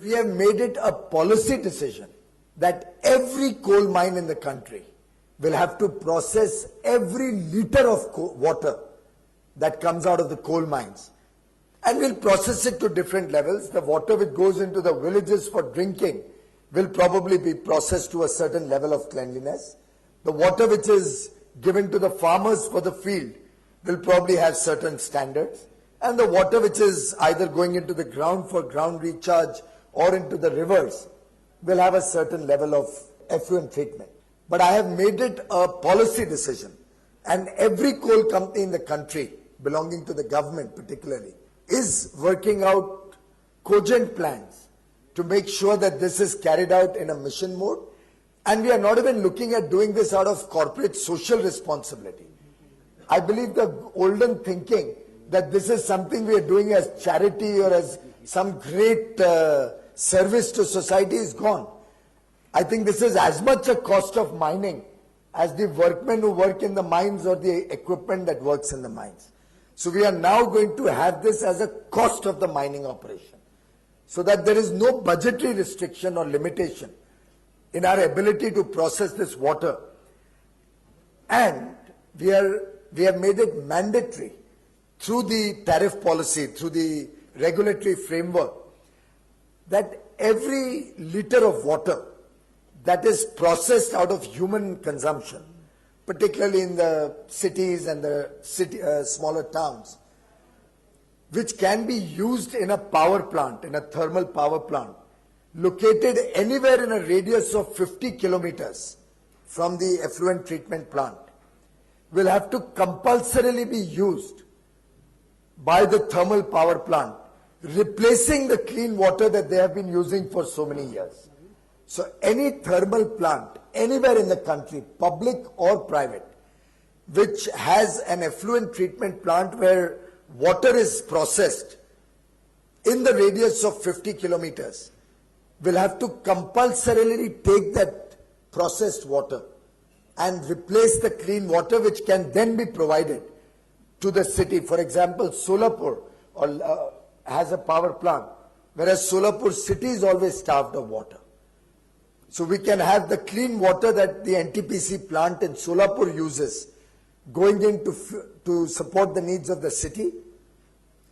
We have made it a policy decision that every coal mine in the country will have to process every liter of water that comes out of the coal mines. And we'll process it to different levels. The water which goes into the villages for drinking will probably be processed to a certain level of cleanliness. The water which is given to the farmers for the field will probably have certain standards. And the water which is either going into the ground for ground recharge or into the rivers will have a certain level of effluent treatment. But I have made it a policy decision, and every coal company in the country, belonging to the government particularly, is working out cogent plans to make sure that this is carried out in a mission mode. And we are not even looking at doing this out of corporate social responsibility. I believe the olden thinking that this is something we are doing as charity or as some great service to society is gone. I think this is as much a cost of mining as the workmen who work in the mines or the equipment that works in the mines. So we are now going to have this as a cost of the mining operation, so that there is no budgetary restriction or limitation in our ability to process this water. And we have made it mandatory through the tariff policy, through the regulatory framework, that every liter of water that is processed out of human consumption, particularly in the cities and the smaller towns, which can be used in a power plant, in a thermal power plant, located anywhere in a radius of 50 kilometers from the effluent treatment plant, will have to compulsorily be used by the thermal power plant, replacing the clean water that they have been using for so many years. So any thermal plant anywhere in the country, public or private, which has an effluent treatment plant where water is processed in the radius of 50 kilometers, will have to compulsorily take that processed water and replace the clean water, which can then be provided to the city. For example, Solapur has a power plant, whereas Solapur city is always starved of water. So we can have the clean water that the NTPC plant in Solapur uses going in to support the needs of the city,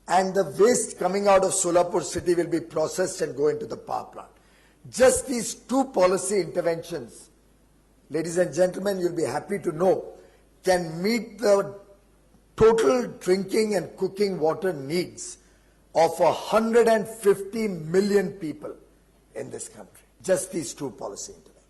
and the waste coming out of Solapur city will be processed and go into the power plant. Just these two policy interventions, ladies and gentlemen, you'll be happy to know, can meet the total drinking and cooking water needs of 150 million people in this country. Just these two policy interventions.